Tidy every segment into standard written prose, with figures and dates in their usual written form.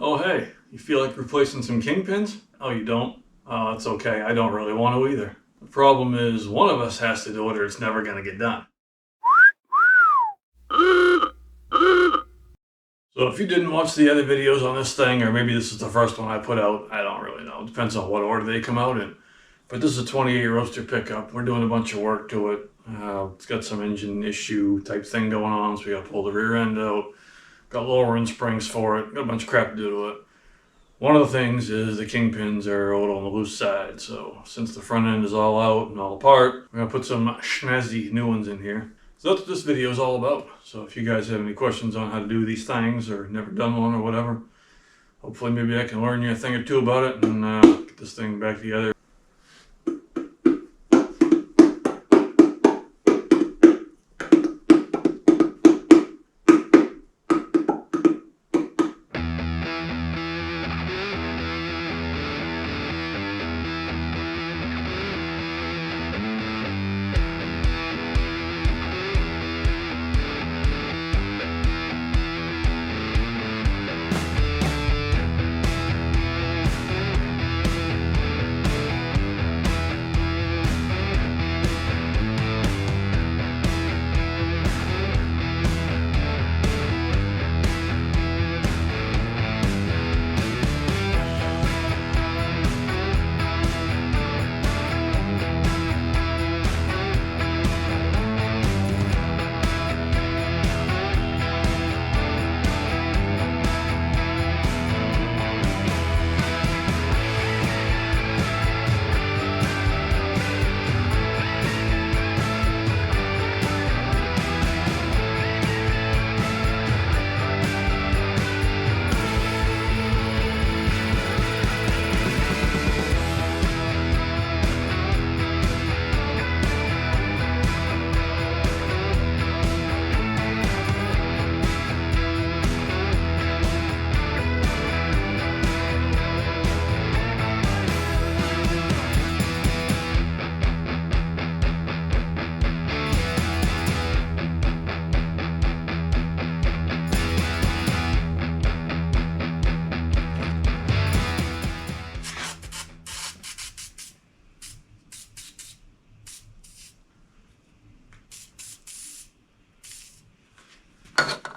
Oh hey, you feel like replacing some kingpins? Oh, you don't? Oh, it's okay, I don't really want to either. The problem is one of us has to do it or it's never going to get done. So if you didn't watch the other videos on this thing, or maybe this is the first one I put out, I don't really know. It depends on what order they come out in. But this is a 28 Roadster pickup. We're doing a bunch of work to it. It's got some engine issue type thing going on, so we got to pull the rear end out. Got lowering springs for it. Got a bunch of crap to do to it. One of the things is the kingpins are a little on the loose side, so since the front end is all out and all apart, we're going to put some snazzy new ones in here. So that's what this video is all about. So if you guys have any questions on how to do these things or never done one or whatever, hopefully maybe I can learn you a thing or two about it and get this thing back together.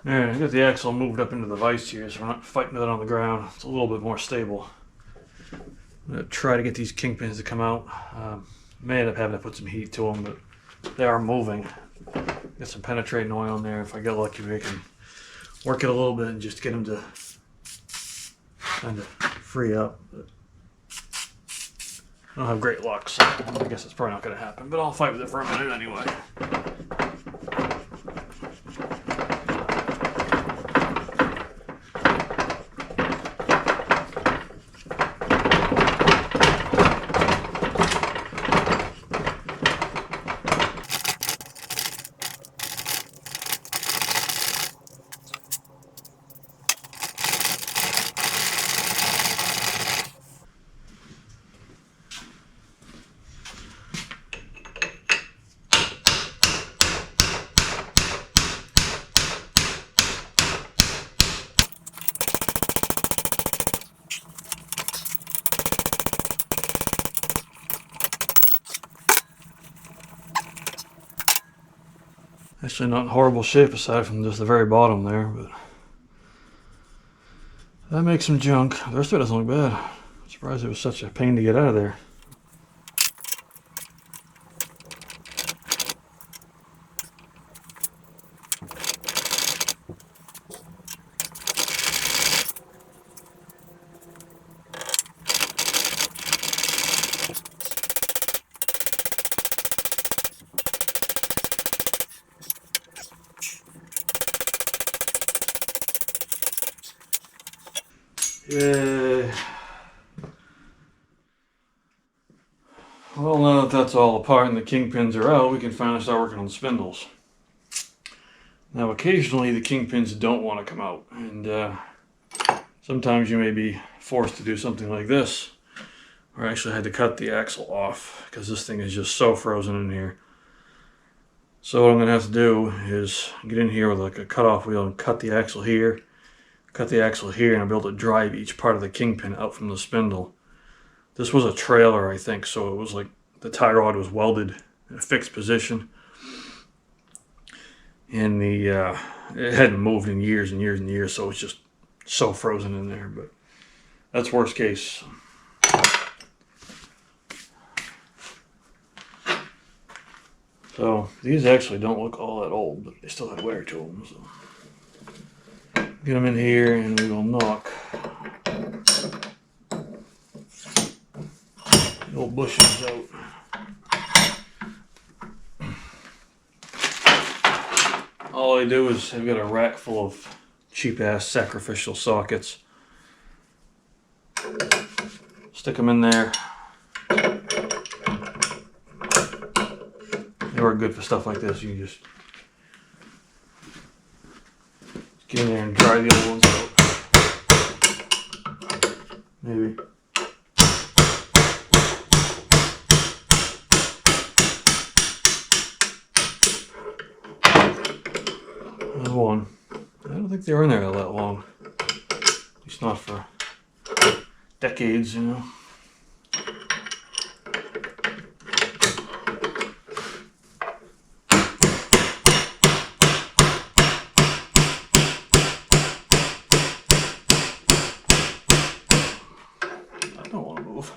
Alright, I got the axle moved up into the vise here so we're not fighting with it on the ground. It's a little bit more stable. I'm going to try to get these kingpins to come out. May end up having to put some heat to them, but they are moving. Get some penetrating oil in there. If I get lucky, we can work it a little bit and just get them to kind of free up. But I don't have great luck, so I guess it's probably not going to happen. But I'll fight with it for a minute anyway. Actually not in horrible shape aside from just the very bottom there, but that makes some junk. The rest of it doesn't look bad. I'm surprised it was such a pain to get out of there. Yay. Well, now that that's all apart and the kingpins are out, we can finally start working on the spindles. Now, occasionally the kingpins don't want to come out, and sometimes you may be forced to do something like this, where I actually had to cut the axle off because this thing is just so frozen in here. So what I'm going to have to do is get in here with like a cutoff wheel and cut the axle here, cut the axle here and I'll be able to drive each part of the Kingpin out from the spindle. This was a trailer, I think, so it was like the tie rod was welded in a fixed position. And it hadn't moved in years and years and years, so it's just so frozen in there. But that's worst case. So these actually don't look all that old, but they still have wear to them. So get them in here and we will knock the old bushings out. All I do is I've got a rack full of cheap ass sacrificial sockets. Stick them in there. They work good for stuff like this. You can just get in there and dry the old ones out. Maybe. There's one. I don't think they were in there that long. At least not for decades, you know. I don't want to move.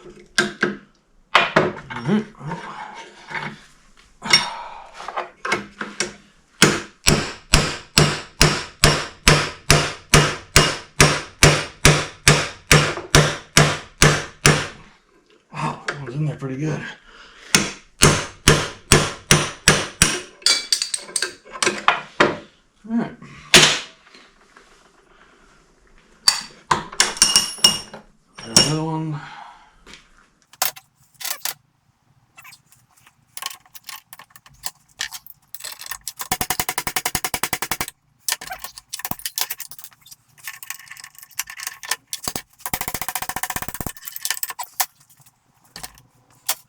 In there pretty good. All right. There's another one.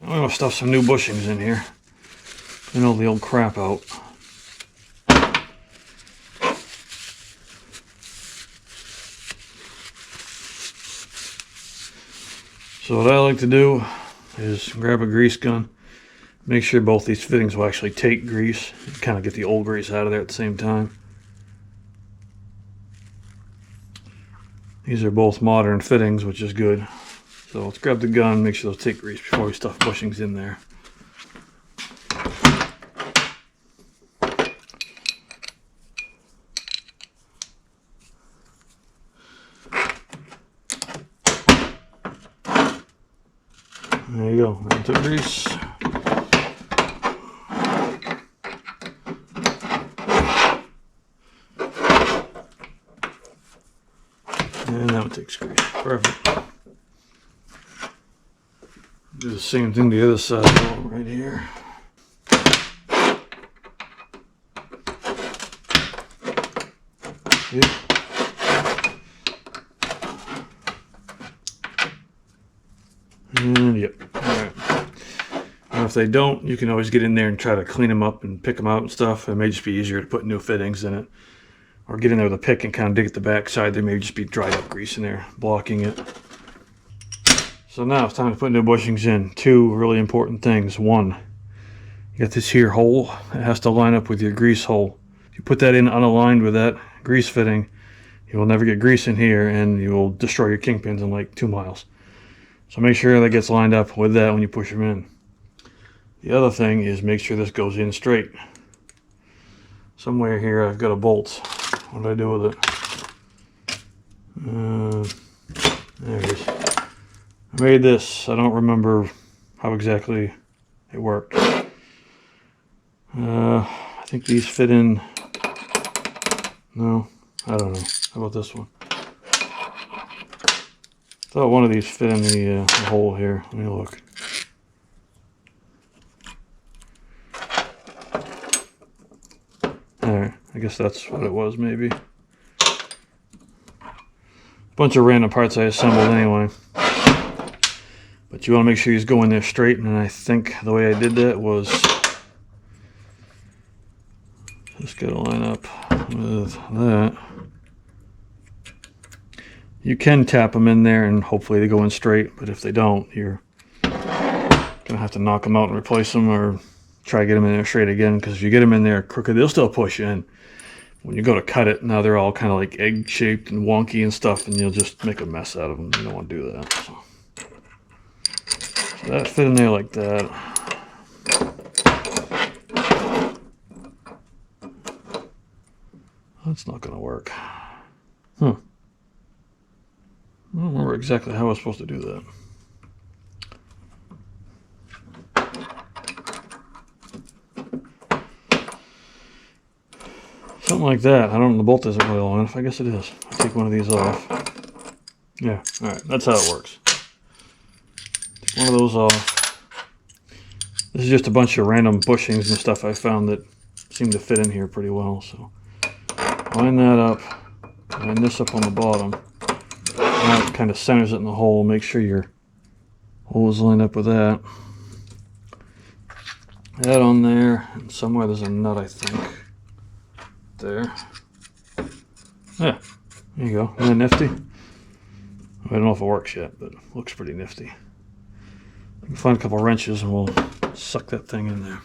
I'm going to stuff some new bushings in here. Clean all the old crap out. So what I like to do is grab a grease gun. Make sure both these fittings will actually take grease. And kind of get the old grease out of there at the same time. These are both modern fittings, which is good. So let's grab the gun, make sure those take grease before we stuff bushings in there. There you go, that's the grease. And that one takes grease, perfect. Do the same thing to the other side, right here. Yep. And yep. Alright. And if they don't, you can always get in there and try to clean them up and pick them out and stuff. It may just be easier to put new fittings in it. Or get in there with a pick and kind of dig at the back side. There may just be dried up grease in there blocking it. So now it's time to put new bushings in. Two really important things. One, you got this here hole. It has to line up with your grease hole. If you put that in unaligned with that grease fitting, you will never get grease in here and you will destroy your kingpins in like 2 miles. So make sure that gets lined up with that when you push them in. The other thing is make sure this goes in straight. Somewhere here I've got a bolt. What did I do with it? There it is. I made this. I don't remember how exactly it worked. I think these fit in. No, I don't know. How about this one? I thought one of these fit in the hole here. Let me look. Alright, I guess that's what it was, maybe. Bunch of random parts I assembled anyway. But you want to make sure these go in there straight, and I think the way I did that was just got to line up with that. You can tap them in there and hopefully they go in straight, but if they don't, you're gonna have to knock them out and replace them, or try to get them in there straight again, because if you get them in there crooked, they'll still push in. When you go to cut it, now they're all kind of like egg shaped and wonky and stuff, and you'll just make a mess out of them. You don't want to do that. So that fit in there like that. That's not gonna work. I don't remember exactly how I was supposed to do that. Something like that. I don't know, the bolt isn't really long enough. I guess it is. I'll take one of these off. Yeah, alright, that's how it works. Take one of those off. This is just a bunch of random bushings and stuff I found that seem to fit in here pretty well. So line that up, line this up on the bottom. Now it kind of centers it in the hole. Make sure your hole is lined up with that. That on there, and somewhere there's a nut, I think. There. Yeah, there you go. Isn't that nifty? I don't know if it works yet, but it looks pretty nifty. I can find a couple wrenches and we'll suck that thing in there.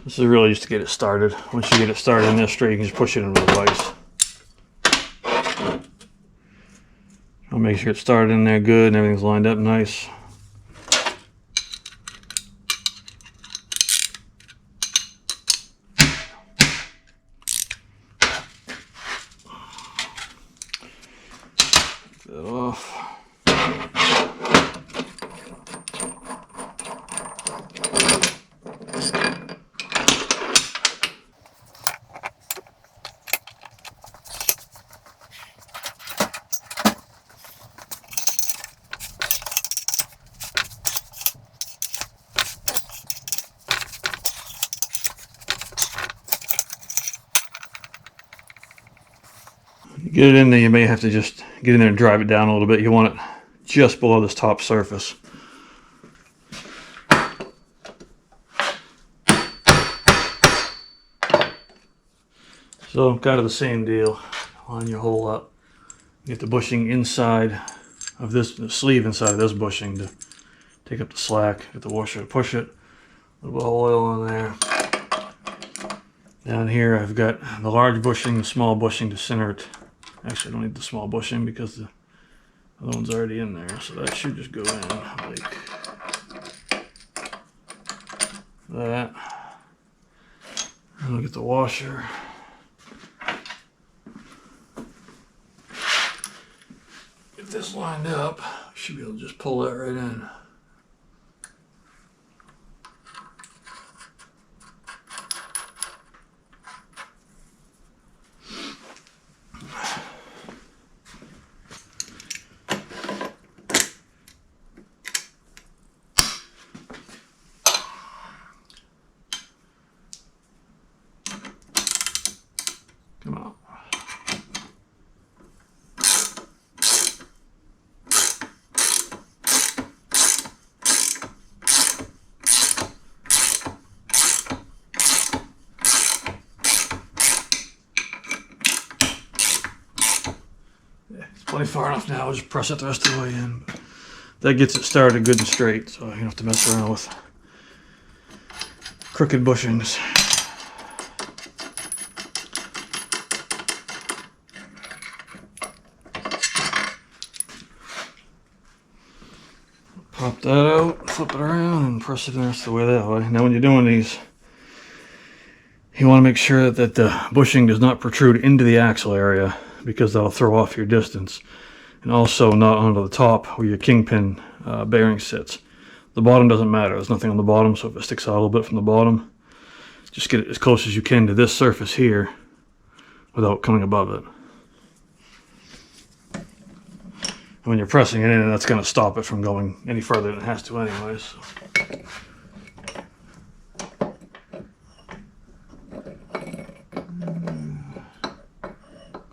This is really just to get it started. Once you get it started in this straight, you can just push it into the vise. I'll make sure it's started in there good and everything's lined up nice. Take that off. Get it in there, you may have to just get in there and drive it down a little bit. You want it just below this top surface. So kind of the same deal. Line your hole up. Get the bushing inside of this, the sleeve inside of this bushing to take up the slack. Get the washer to push it. A little bit of oil on there. Down here I've got the large bushing, the small bushing to center it. Actually, I don't need the small bushing because the other one's already in there, so that should just go in like that. And we'll get the washer. Get this lined up. Should be able to just pull that right in. Come on. Yeah, it's plenty far enough now. I'll just press it the rest of the way in. That gets it started good and straight, so you don't have to mess around with crooked bushings. Pop that out, flip it around, and press it the rest of the way that way. Now when you're doing these, you want to make sure that the bushing does not protrude into the axle area, because that'll throw off your distance. And also not onto the top where your kingpin bearing sits. The bottom doesn't matter, there's nothing on the bottom, so if it sticks out a little bit from the bottom, just get it as close as you can to this surface here without coming above it. And when you're pressing it in, that's going to stop it from going any further than it has to anyways. So.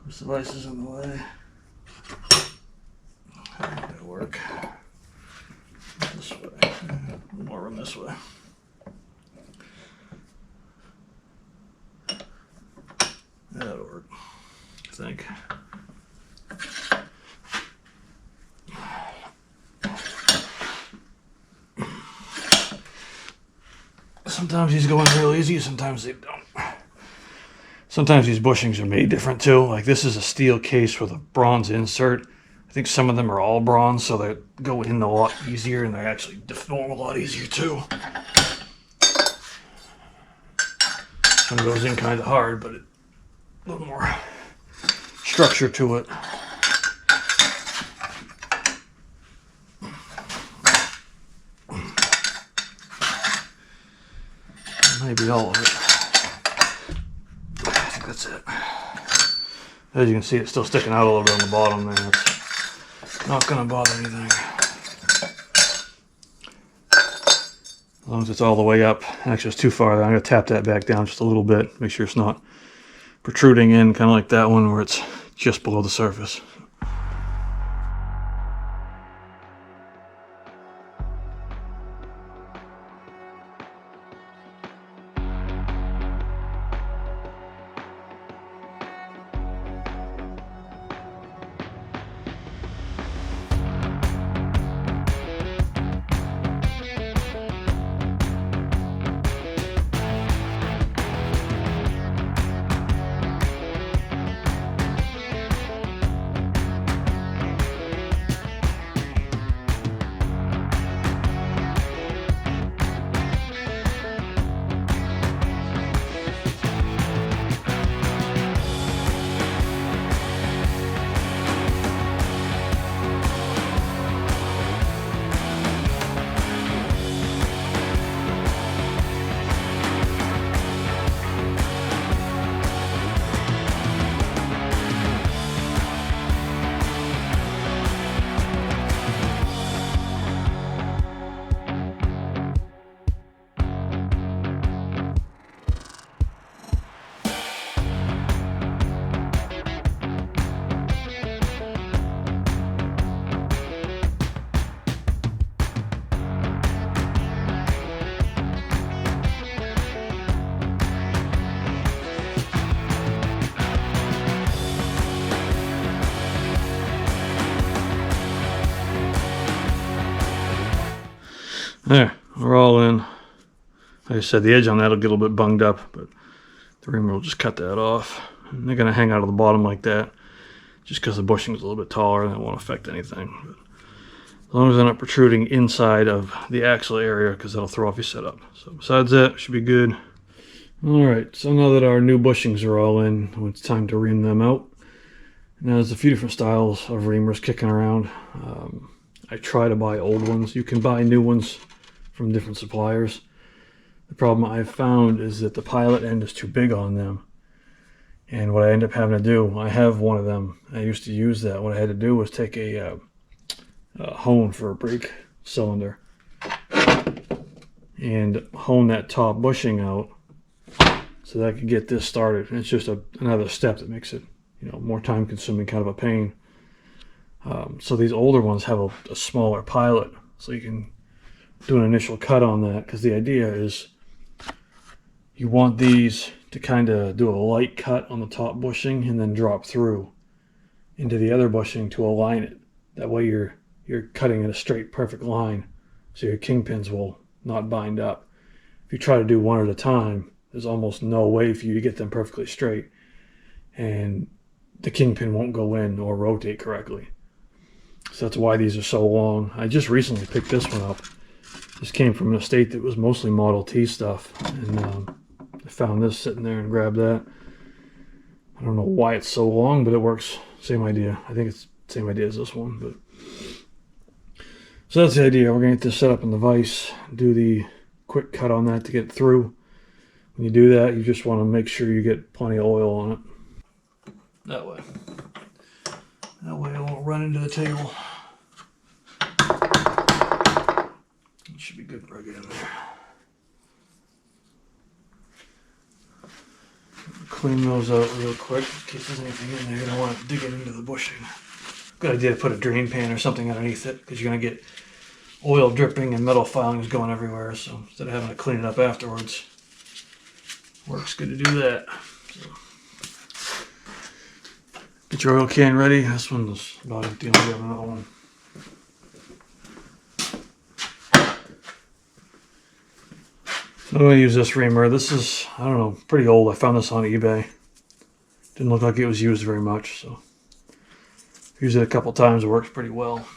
This device is in the way. That'll work. This way. More room this way. That'll work, I think. Sometimes these go in real easy, sometimes they don't. Sometimes these bushings are made different too. Like this is a steel case with a bronze insert. I think some of them are all bronze, so they go in a lot easier and they actually deform a lot easier too. One goes in kind of hard, but a little more structure to it. Maybe all of it. I think that's it. As you can see, it's still sticking out a little bit on the bottom there. It's not going to bother anything. As long as it's all the way up. Actually, it's too far there. I'm going to tap that back down just a little bit. Make sure it's not protruding in, kind of like that one where it's just below the surface. There, we're all in. Like I said, the edge on that will get a little bit bunged up, but the reamer will just cut that off. And they're going to hang out of the bottom like that, just because the bushing is a little bit taller and it won't affect anything. But as long as they're not protruding inside of the axle area, because that'll throw off your setup. So besides that, it should be good. Alright, so now that our new bushings are all in, it's time to ream them out. Now there's a few different styles of reamers kicking around. I try to buy old ones. You can buy new ones from different suppliers. The problem I've found is that the pilot end is too big on them. And what I end up having to do, I have one of them. I used to use that. What I had to do was take a hone for a brake cylinder and hone that top bushing out so that I could get this started. And it's just another step that makes it, more time consuming, kind of a pain. So these older ones have a smaller pilot, so you can do an initial cut on that, because the idea is you want these to kind of do a light cut on the top bushing and then drop through into the other bushing to align it. That way you're cutting in a straight, perfect line, so your kingpins will not bind up. If you try to do one at a time, there's almost no way for you to get them perfectly straight, and the kingpin won't go in or rotate correctly. So that's why these are so long. I just recently picked this one up. This came from an estate that was mostly Model T stuff, and I found this sitting there and grabbed that. I don't know why it's so long, but it works. Same idea. I think it's the same idea as this one. But so that's the idea. We're going to get this set up in the vise, do the quick cut on that to get it through. When you do that, you just want to make sure you get plenty of oil on it. That way. That way it won't run into the table. It should be good to get in there. Clean those out real quick in case there's anything in there. You don't want to dig it into the bushing. Good idea to put a drain pan or something underneath it because you're going to get oil dripping and metal filings going everywhere. So instead of having to clean it up afterwards, works good to do that. So, get your oil can ready. This one's about empty. I'll get another one. So I'm going to use this reamer. This is, I don't know, pretty old. I found this on eBay. Didn't look like it was used very much, so used it a couple times. It works pretty well.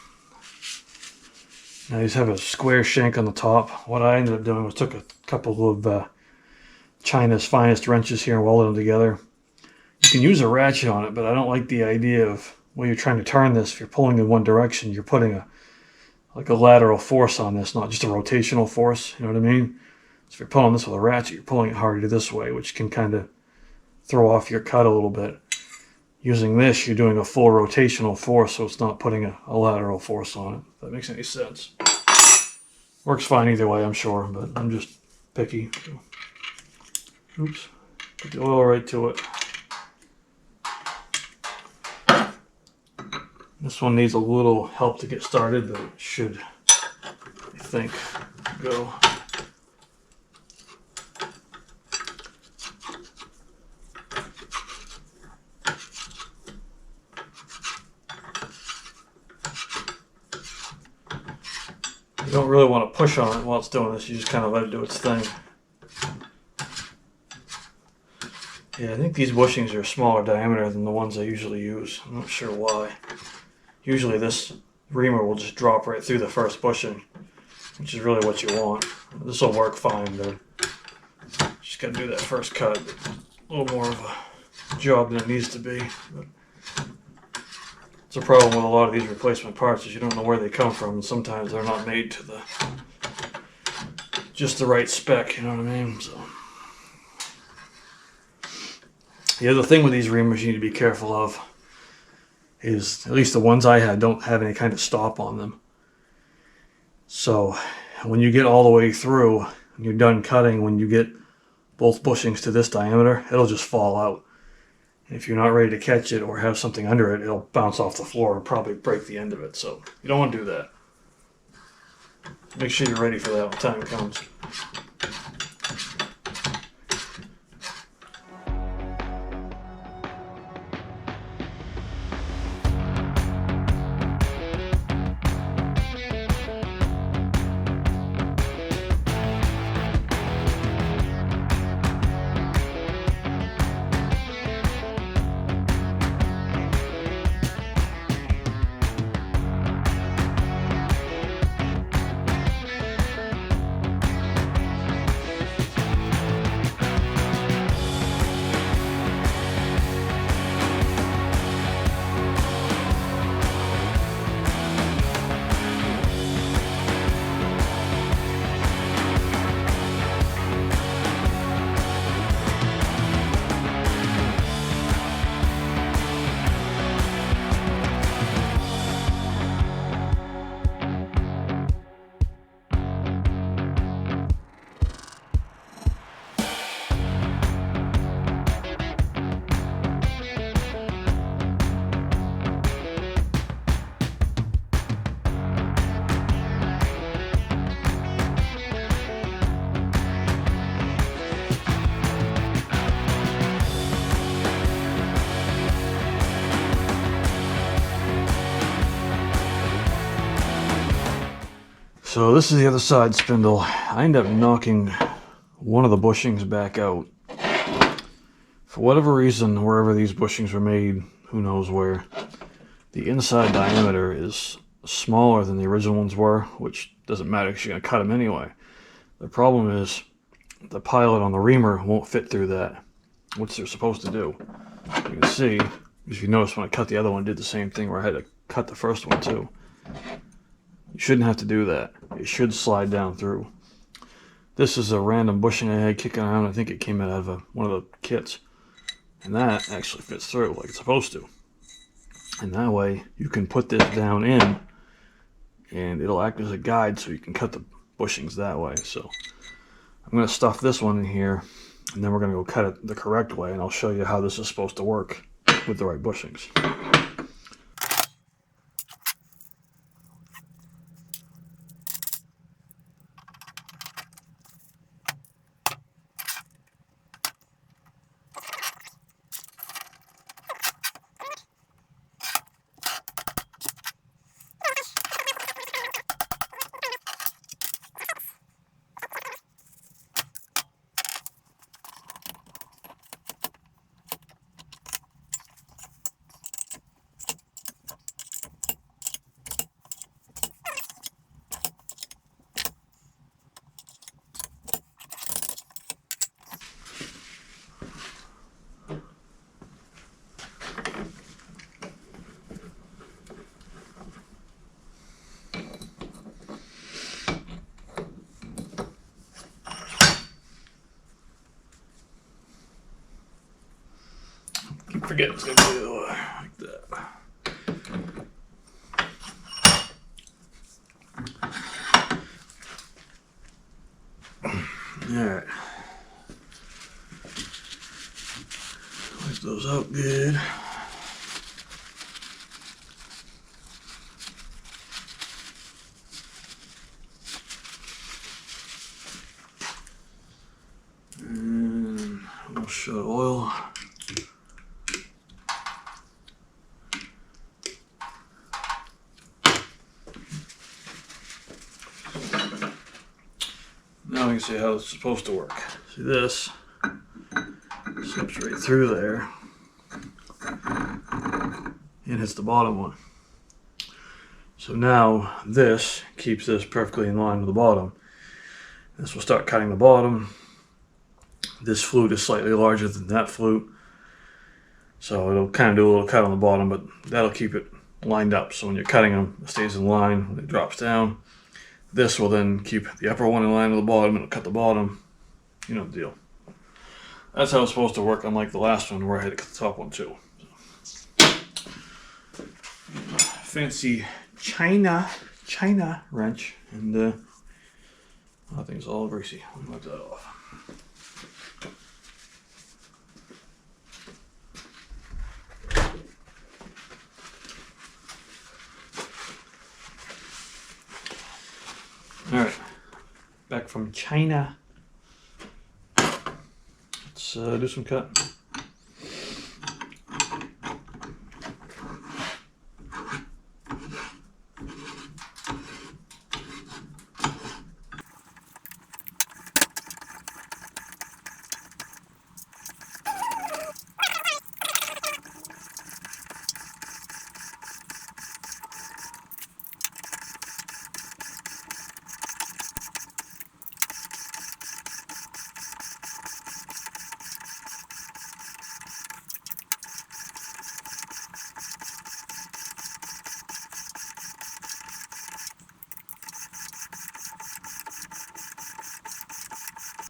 Now these have a square shank on the top. What I ended up doing was took a couple of China's finest wrenches here and welded them together. You can use a ratchet on it, but I don't like the idea of when you're trying to turn this, if you're pulling in one direction, you're putting like a lateral force on this, not just a rotational force, you know what I mean? So if you're pulling this with a ratchet, you're pulling it harder this way, which can kind of throw off your cut a little bit. Using this, you're doing a full rotational force, so it's not putting a lateral force on it, if that makes any sense. Works fine either way, I'm sure, but I'm just picky. So, oops, put the oil right to it. This one needs a little help to get started, but it should, I think, go. You don't really want to push on it while it's doing this, you just kind of let it do its thing. Yeah, I think these bushings are a smaller diameter than the ones I usually use. I'm not sure why. Usually this reamer will just drop right through the first bushing, which is really what you want. This will work fine, but just got to do that first cut. A little more of a job than it needs to be. But it's a problem with a lot of these replacement parts is you don't know where they come from, and sometimes they're not made to just the right spec, you know what I mean? So the other thing with these reamers you need to be careful of is, at least the ones I had don't have any kind of stop on them. So when you get all the way through and you're done cutting, when you get both bushings to this diameter, it'll just fall out. And if you're not ready to catch it or have something under it, it'll bounce off the floor and probably break the end of it. So you don't want to do that. Make sure you're ready for that when the time comes. So this is the other side spindle. I ended up knocking one of the bushings back out. For whatever reason, wherever these bushings were made, who knows where, the inside diameter is smaller than the original ones were, which doesn't matter because you're going to cut them anyway. The problem is the pilot on the reamer won't fit through that, which they're supposed to do. You can see, if you notice when I cut the other one, I did the same thing where I had to cut the first one too. You shouldn't have to do that. It should slide down through. This is a random bushing I had kicking around. I think it came out of one of the kits. And that actually fits through like it's supposed to. And that way you can put this down in and it'll act as a guide so you can cut the bushings that way. So I'm going to stuff this one in here and then we're going to go cut it the correct way, and I'll show you how this is supposed to work with the right bushings. Forget it's going to do like that. Alright. Wipe those out good. And we'll shut oil. Now we can see how it's supposed to work. See, this slips right through there and hits the bottom one. So now this keeps this perfectly in line with the bottom. This will start cutting the bottom. This flute is slightly larger than that flute, so it'll kind of do a little cut on the bottom, but that'll keep it lined up. So when you're cutting them, it stays in line. When it drops down, this will then keep the upper one in line with the bottom. It'll cut the bottom. You know the deal. That's how it's supposed to work, unlike the last one where I had to cut the top one too. Fancy China wrench, and that thing's all greasy. Let me wipe that off. Alright, back from China. Let's do some cutting.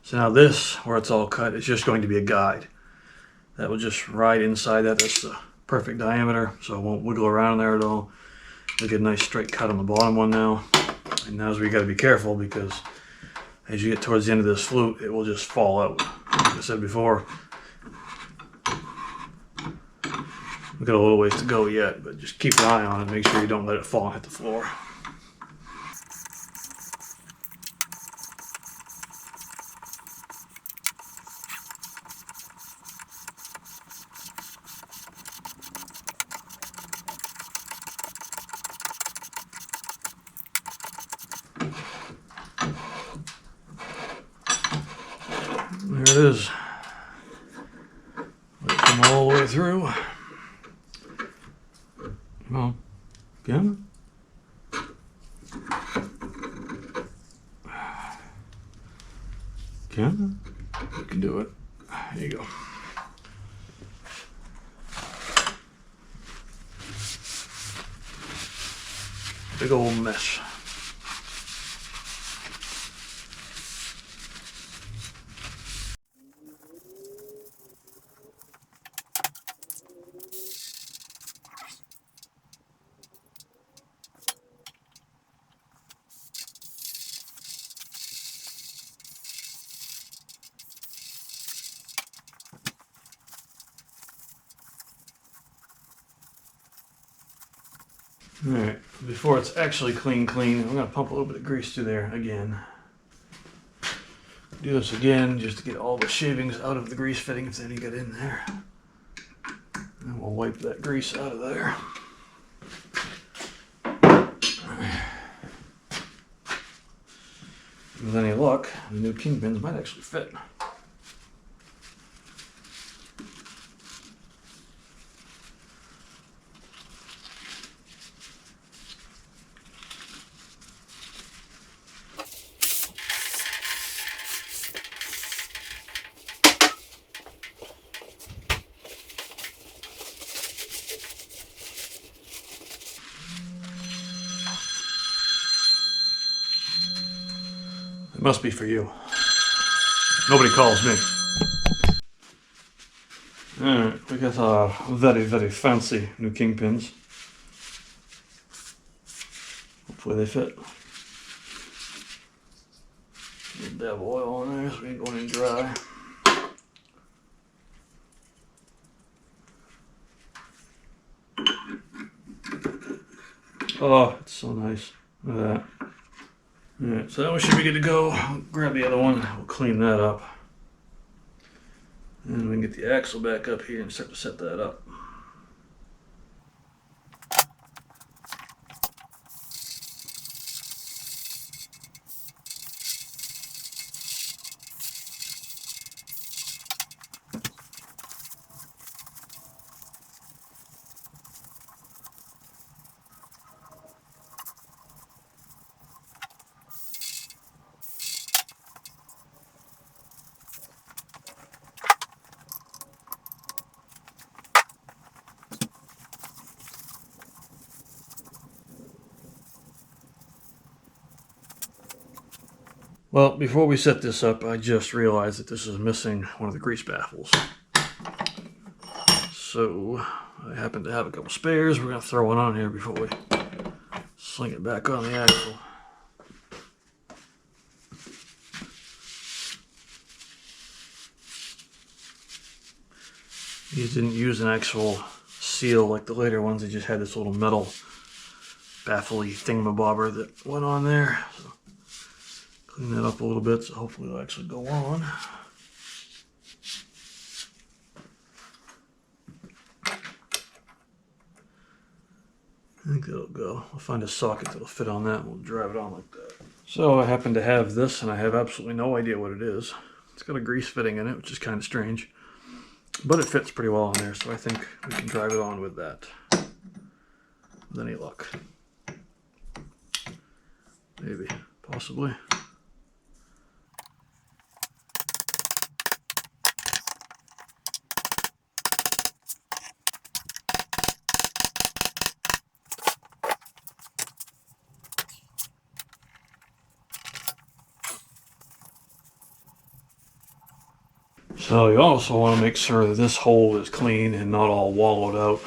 So now this, where it's all cut, is just going to be a guide. That will just ride inside that. That's the perfect diameter, so it won't wiggle around there at all. You'll get a nice straight cut on the bottom one now. And now's where you got to be careful, because as you get towards the end of this flute, it will just fall out. Like I said before, we've got a little ways to go yet, but just keep an eye on it. Make sure you don't let it fall and hit the floor. There it is. Let it come all the way through. Come on. Again. Again. You can do it. There you go. Big old mess. Alright, before it's actually clean, I'm going to pump a little bit of grease through there again. Do this again just to get all the shavings out of the grease fitting if any get in there. And we'll wipe that grease out of there. With any luck, the new Kingpins might actually fit. It must be for you. Nobody calls me. Alright, we got our very, very fancy new Kingpins. Hopefully they fit. A little dab of oil on there so we ain't going in dry. Oh, it's so nice. Look at that. Alright, so that one should be good to go. I'll grab the other one, we'll clean that up. And we can get the axle back up here and start to set that up. Well, before we set this up, I just realized that this is missing one of the grease baffles. So, I happen to have a couple spares. We're going to throw one on here before we sling it back on the axle. These didn't use an actual seal like the later ones. They just had this little metal baffle-y thingamabobber that went on there. So, clean that up a little bit so hopefully it'll actually go on. I think that'll go. I'll find a socket that'll fit on that and we'll drive it on like that. So I happen to have this and I have absolutely no idea what it is. It's got a grease fitting in it, which is kind of strange. But it fits pretty well in there, so I think we can drive it on with that. With any luck. Maybe. Possibly. So you also want to make sure that this hole is clean and not all wallowed out.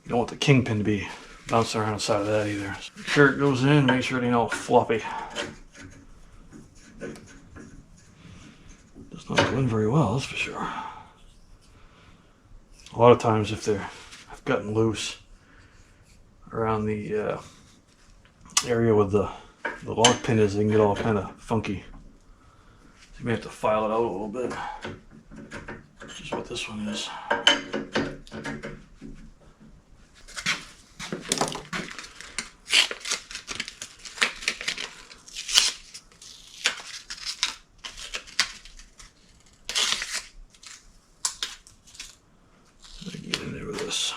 You don't want the Kingpin to be bouncing around the side of that either. Make sure it goes in, make sure it ain't all floppy. Does not go in very well, that's for sure. A lot of times if they're gotten loose around the area where the lock pin is, they can get all kind of funky. So you may have to file it out a little bit, which is what this one is. Get in there with this.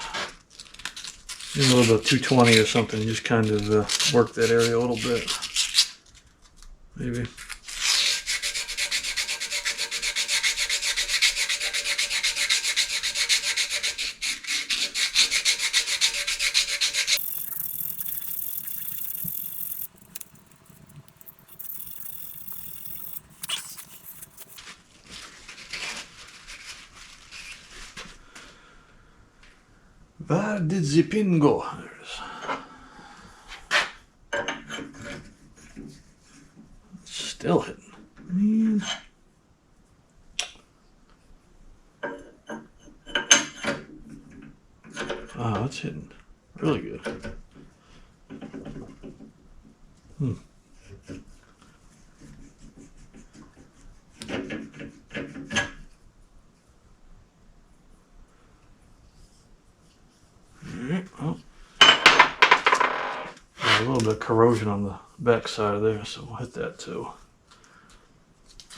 Use a little bit of 220 or something, just kind of work that area a little bit. Maybe. Where did the pin go? There it is. Still hidden. Man. Oh, it's hidden. Really good. Alright, well, a little bit of corrosion on the back side of there, so we'll hit that too.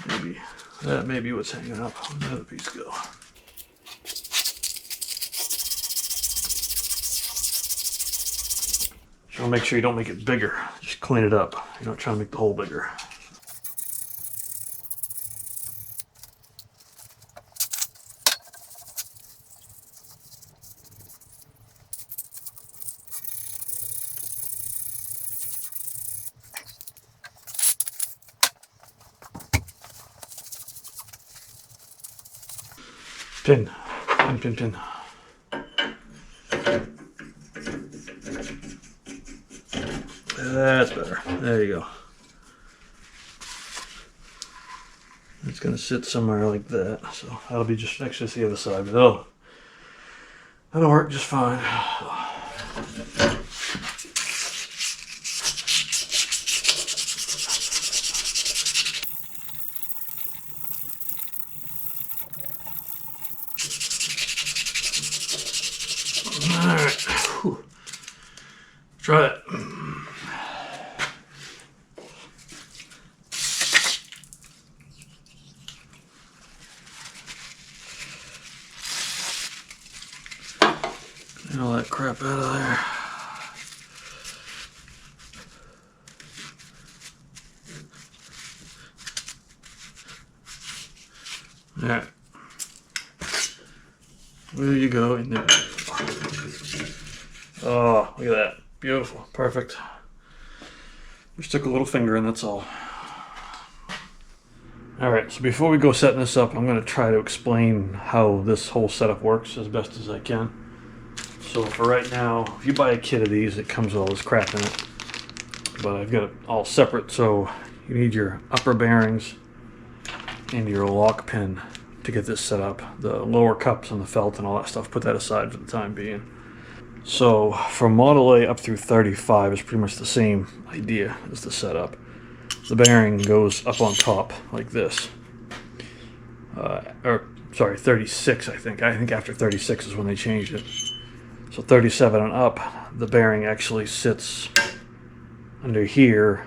Maybe that may be what's hanging up. Where'd the other piece go? Try to make sure you don't make it bigger. Just clean it up. You're not trying to make the hole bigger. Pin. Pin, pin, pin. That's better. There you go. It's going to sit somewhere like that. So that'll be just next to the other side, but that'll work just fine. Alright. Try it. Get all that crap out of there. Alright. There you go. In there. Oh, look at that. Beautiful. Perfect. Just took a little finger in, that's all. Alright, so before we go setting this up, I'm going to try to explain how this whole setup works as best as I can. So for right now, if you buy a kit of these, it comes with all this crap in it. But I've got it all separate, so you need your upper bearings and your lock pin to get this set up. The lower cups and the felt and all that stuff, put that aside for the time being. So from Model A up through 35 is pretty much the same idea as the setup. The bearing goes up on top like this. Or sorry, 36 I think. I think after 36 is when they changed it. So 37 and up, the bearing actually sits under here,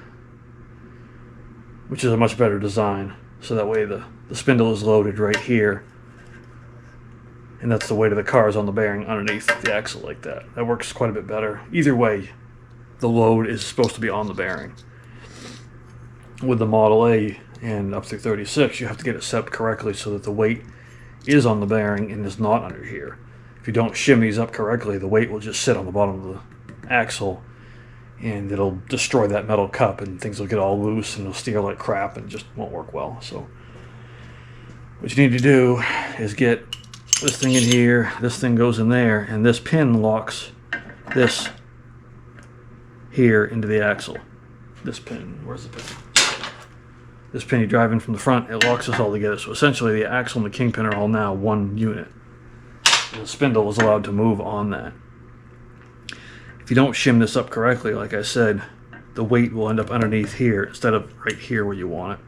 which is a much better design. So that way the spindle is loaded right here. And that's the weight of the car is on the bearing underneath the axle like that. That works quite a bit better. Either way, the load is supposed to be on the bearing. With the Model A and up through 36, you have to get it set up correctly so that the weight is on the bearing and is not under here. If you don't shim these up correctly, the weight will just sit on the bottom of the axle and it'll destroy that metal cup and things will get all loose and it'll steer like crap and it just won't work well. So what you need to do is get this thing in here, this thing goes in there, and this pin locks this here into the axle. This pin, where's the pin? This pin you drive in from the front, it locks us all together. So essentially the axle and the Kingpin are all now one unit. And the spindle is allowed to move on that. If you don't shim this up correctly, like I said, the weight will end up underneath here instead of right here where you want it.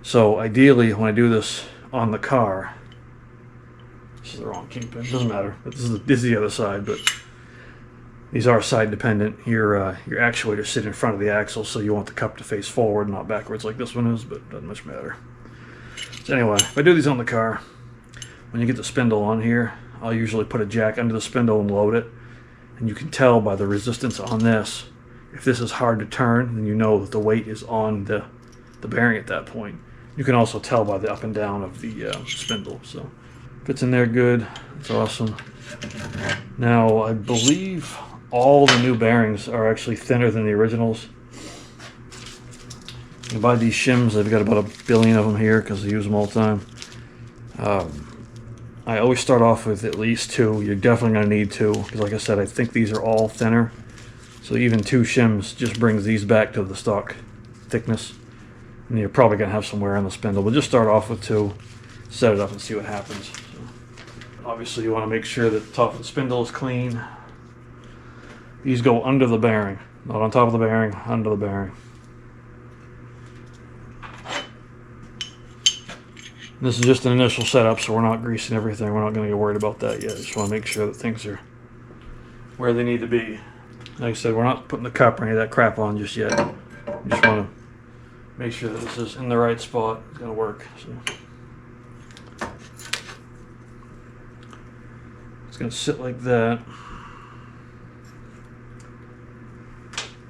So ideally, when I do this on the car, this is the wrong Kingpin, doesn't matter. This is the other side, but these are side dependent. Your actuators sit in front of the axle, so you want the cup to face forward, not backwards like this one is, but it doesn't much matter. So anyway, if I do these on the car, when you get the spindle on here, I'll usually put a jack under the spindle and load it. And you can tell by the resistance on this, if this is hard to turn, then you know that the weight is on the bearing at that point. You can also tell by the up and down of the spindle. So fits in there good. It's awesome. Now, I believe all the new bearings are actually thinner than the originals. You buy these shims, I've got about 1 billion of them here because I use them all the time. I always start off with at least 2. You're definitely going to need 2 because, like I said, I think these are all thinner. So even 2 shims just brings these back to the stock thickness. And you're probably going to have some wear on the spindle. But just start off with 2, set it up and see what happens. So obviously you want to make sure that the top of the spindle is clean. These go under the bearing, not on top of the bearing, under the bearing. This is just an initial setup, so we're not greasing everything. We're not going to get worried about that yet. I just want to make sure that things are where they need to be. Like I said, we're not putting the cup or any of that crap on just yet. We just want to make sure that this is in the right spot. It's going to work. So it's going to sit like that.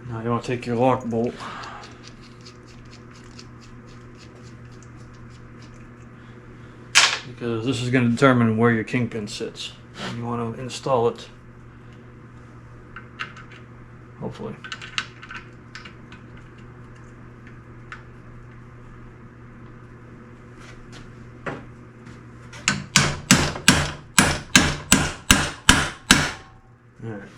Now you want to take your lock bolt. Because this is going to determine where your kingpin sits. And you want to install it, hopefully. Alright.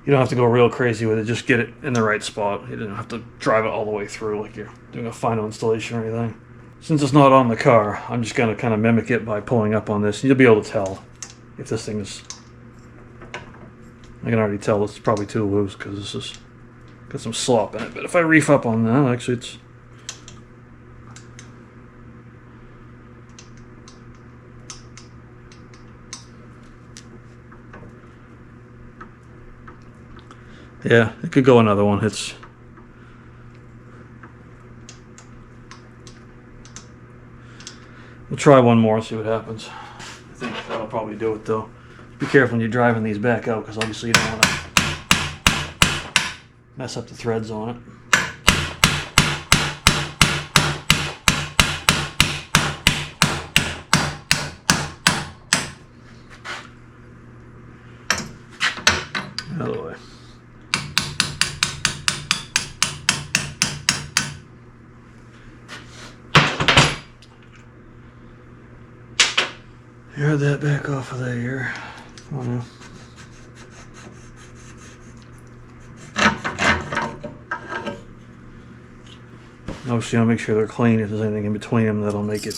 You don't have to go real crazy with it, just get it in the right spot. You don't have to drive it all the way through like you're doing a final installation or anything. Since it's not on the car, I'm just going to kind of mimic it by pulling up on this. You'll be able to tell if this thing is... I can already tell it's probably too loose because this has got some slop in it. But if I reef up on that, actually it's... Yeah, it could go another one. It's... We'll try one more and see what happens. I think that'll probably do it though. Be careful when you're driving these back out because obviously you don't want to mess up the threads on it. Out of the way. Heard that back off of there. Oh no. Obviously, I'll make sure they're clean. If there's anything in between them, that'll make it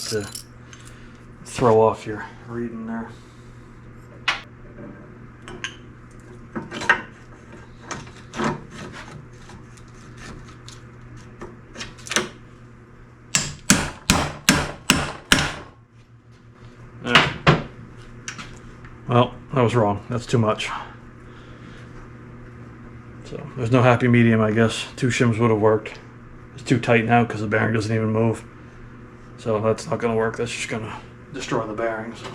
throw off your reading there. Well, I was wrong. That's too much. So there's no happy medium, I guess. 2 shims would have worked. It's too tight now because the bearing doesn't even move. So that's not going to work. That's just going to destroy the bearing. So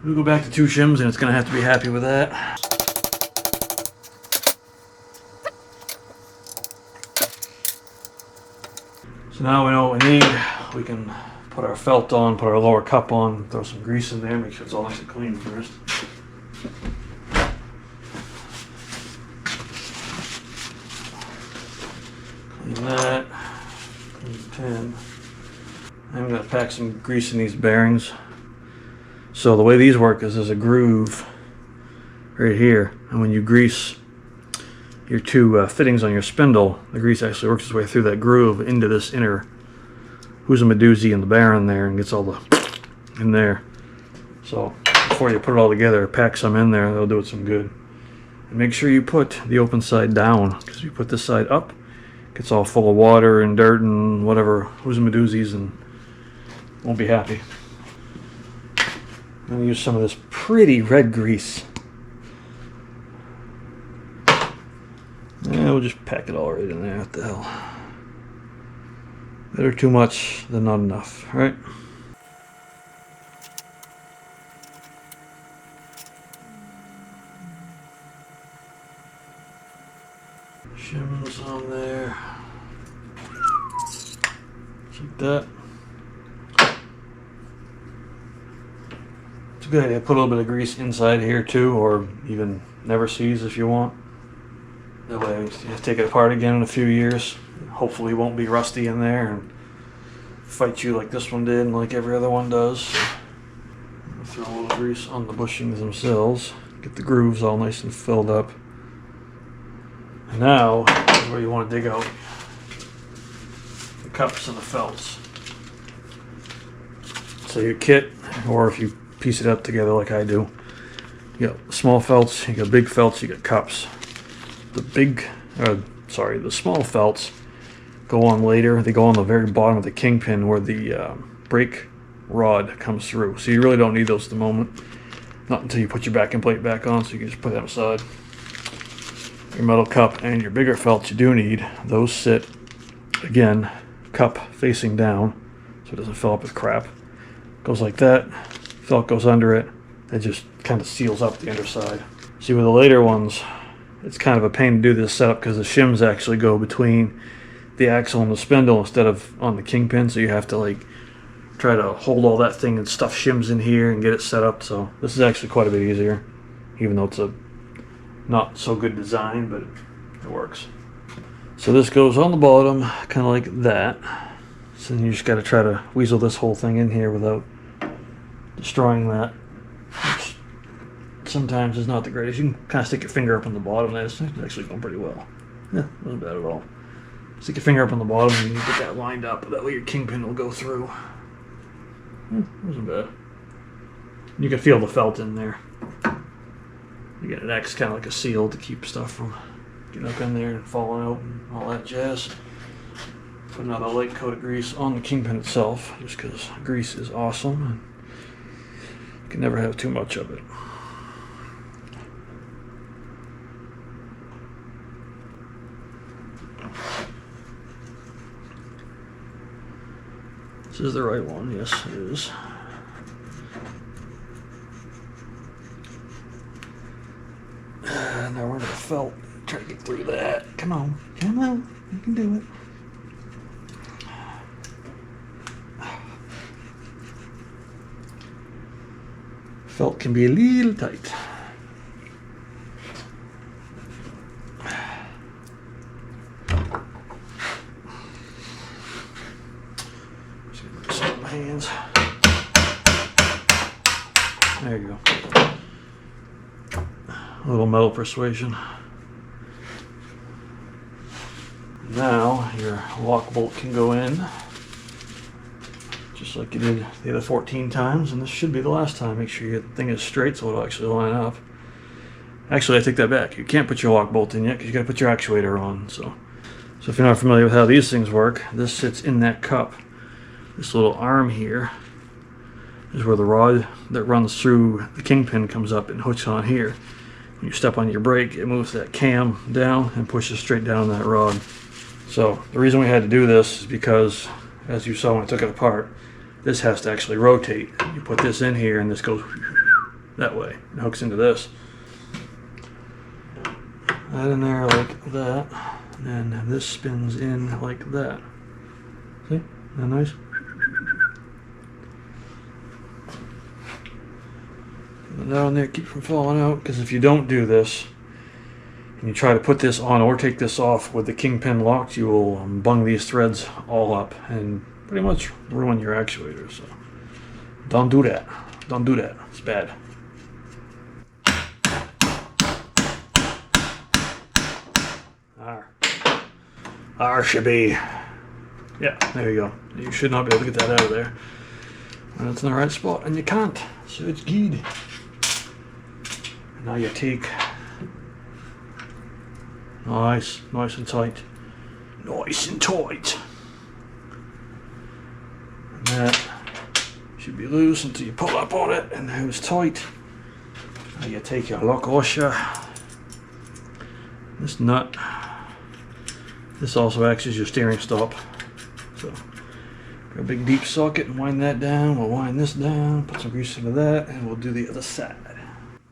we'll go back to 2 shims and it's going to have to be happy with that. So now we know what we need. We can put our felt on, put our lower cup on, throw some grease in there, make sure it's all nice and clean first. Clean that, clean the pin. I'm going to pack some grease in these bearings. So the way these work is there's a groove right here, and when you grease your 2 fittings on your spindle, the grease actually works its way through that groove into this inner Who's-a-Medoozy in the bearing there and gets all the in there. So before you put it all together, pack some in there, that'll do it some good. And make sure you put the open side down, because if you put this side up, it gets all full of water and dirt and whatever Who's-a-Medoozys and won't be happy. I'm going to use some of this pretty red grease. Yeah, we'll just pack it all right in there. What the hell? Better too much than not enough, right? Shims on there. Just like that. It's a good idea to put a little bit of grease inside here too, or even never sees if you want. That way you just take it apart again in a few years. Hopefully it won't be rusty in there and fight you like this one did and like every other one does. Throw a little grease on the bushings themselves. Get the grooves all nice and filled up. And now is where you want to dig out the cups and the felts. So your kit, or if you piece it up together like I do, You got small felts, you got big felts, you got cups. The small felts go on later. They go on the very bottom of the kingpin where the brake rod comes through. So you really don't need those at the moment. Not until you put your backing plate back on, so you can just put them aside. Your metal cup and your bigger felts you do need. Those sit, again, cup facing down so it doesn't fill up with crap. Goes like that, felt goes under it. It just kind of seals up the underside. See, with the later ones, it's kind of a pain to do this setup because the shims actually go between the axle and the spindle instead of on the kingpin, so you have to like try to hold all that thing and stuff shims in here and get it set up. So this is actually quite a bit easier, even though it's a not so good design, but it works. So this goes on the bottom, kind of like that. So then you just got to try to weasel this whole thing in here without destroying that. Which sometimes is not the greatest. You can kind of stick your finger up on the bottom. That's actually going pretty well. Yeah, wasn't bad at all. Stick your finger up on the bottom and you get that lined up. That way your kingpin will go through. Wasn't bad. You can feel the felt in there. Again, it acts kind of like a seal to keep stuff from getting up in there and falling out and all that jazz. Put another light coat of grease on the kingpin itself, just because grease is awesome and you can never have too much of it. This is the right one, yes it is. Now we're into the felt. Try to get through that. Come on, come on, you can do it. Felt can be a little tight. Hands. There you go. A little metal persuasion. Now your lock bolt can go in, just like you did the other 14 times, and this should be the last time. Make sure your thing is straight so it'll actually line up. Actually, I take that back. You can't put your lock bolt in yet because you got to put your actuator on. So if you're not familiar with how these things work, this sits in that cup. This little arm here is where the rod that runs through the kingpin comes up and hooks on here. When you step on your brake, it moves that cam down and pushes straight down that rod. So the reason we had to do this is because, as you saw when I took it apart, this has to actually rotate. You put this in here and this goes that way and hooks into this. That in there like that, and then this spins in like that. See? Isn't that nice? Down there, keep from falling out, because if you don't do this and you try to put this on or take this off with the kingpin locked, you will bung these threads all up and pretty much ruin your actuator. So don't do that. Don't do that. It's bad. R should be. Yeah, there you go. You should not be able to get that out of there. And it's in the right spot, and you can't. So it's good. Now you take, nice and tight, nice and tight. And that should be loose until you pull up on it, and now it's tight. Now you take your lock washer, this nut. This also acts as your steering stop. So, got a big deep socket and wind that down. We'll wind this down, put some grease into that, and we'll do the other side.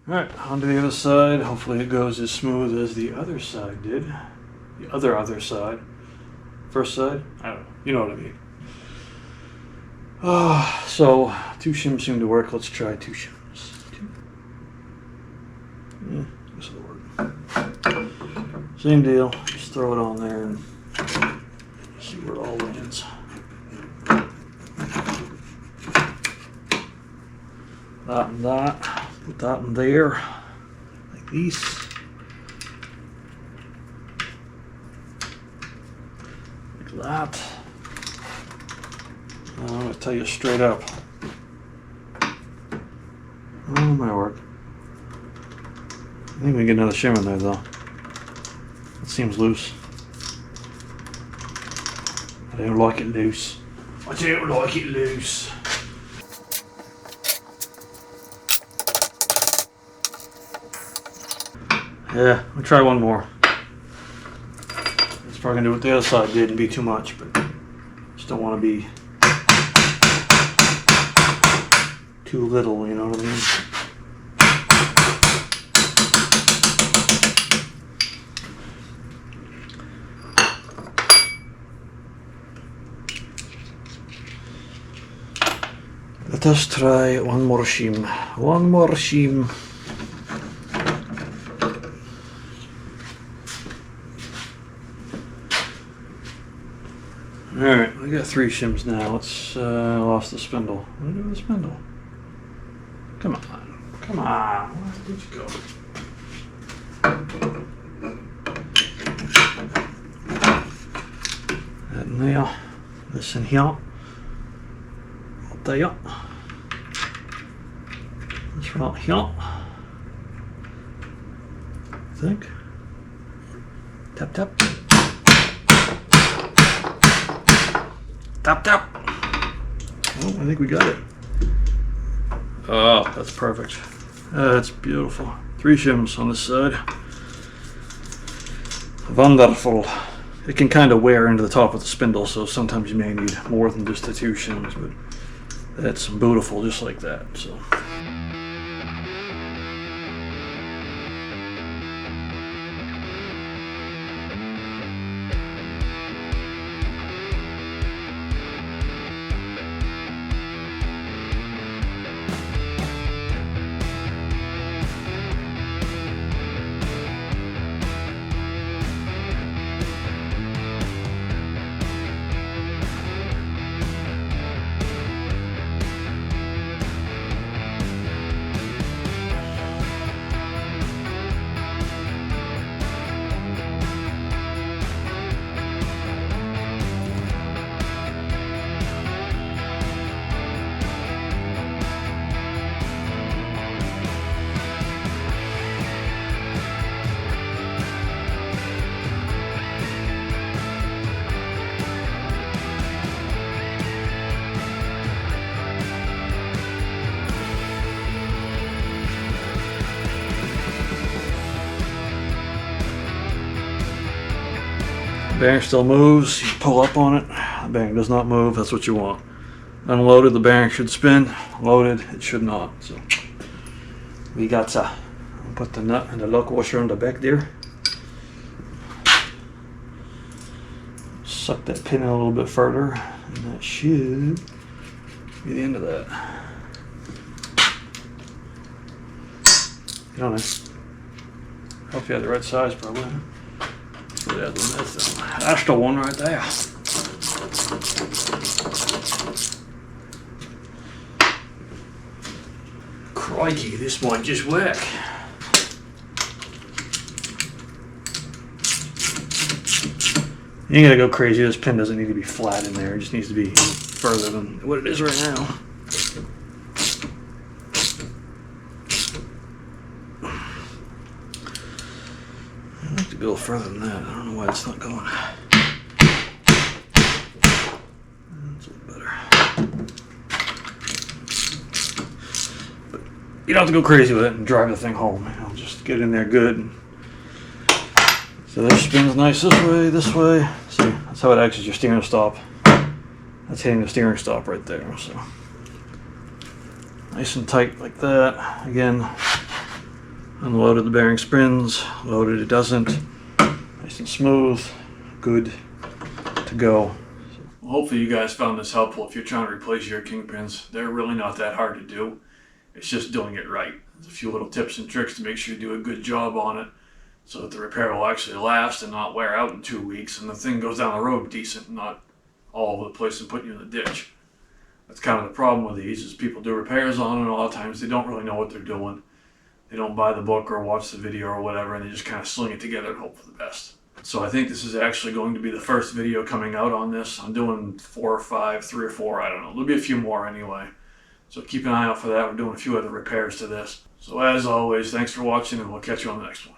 Alright, on to the other side. Hopefully it goes as smooth as the other side did. The other side. First side? I don't know. You know what I mean. So, 2 shims seem to work. Let's try 2 shims. This will work. Same deal. Just throw it on there and see where it all lands. That and that. Put that in there, like this. Like that. I'm going to tell you straight up. Oh, that might work. I think we can get another shim in there though. It seems loose. I don't like it loose. I don't like it loose. Yeah, we'll try one more. It's probably gonna do what the other side did and be too much, but just don't want to be too little, you know what I mean? Let us try one more shim. One more shim. Alright, we got 3 shims now. Let's lost the spindle. What did I do with the spindle? Come on. Come on. Where'd you go? That in there. This in here. Up there. This right here. I think. Tap tap. Tap tap. Oh, I think we got it. Oh, that's perfect. That's beautiful. 3 shims on this side. Wonderful. It can kind of wear into the top of the spindle, so sometimes you may need more than just the 2 shims, but that's beautiful just like that. So. The bearing still moves, you pull up on it, the bearing does not move, that's what you want. Unloaded, the bearing should spin, loaded, it should not. So we got to put the nut and the lock washer on the back there. Suck that pin in a little bit further, and that should be the end of that. Get on it. Hope you had the right size, probably. That's the one right there. Crikey, this might just work. You ain't gotta go crazy. This pin doesn't need to be flat in there. It just needs to be further than what it is right now. I'd like to go further than that. I don't know why it's not going. That's a little better. But you don't have to go crazy with it and drive the thing home. You know, just get in there good. So this spins nice this way. See, that's how it acts as your steering stop. That's hitting the steering stop right there. So nice and tight like that. Again, unloaded, the bearing spins. Loaded, it doesn't. Nice and smooth. Good to go. Well, hopefully you guys found this helpful if you're trying to replace your Kingpins. They're really not that hard to do. It's just doing it right. There's a few little tips and tricks to make sure you do a good job on it, so that the repair will actually last and not wear out in 2 weeks, and the thing goes down the road decent, not all over the place and put you in the ditch. That's kind of the problem with these, is people do repairs on it, and a lot of times they don't really know what they're doing. They don't buy the book or watch the video or whatever, and they just kind of sling it together and hope for the best. So I think this is actually going to be the first video coming out on this. I'm doing 4 or 5, 3 or 4, I don't know. There'll be a few more anyway. So keep an eye out for that. We're doing a few other repairs to this. So as always, thanks for watching, and we'll catch you on the next one.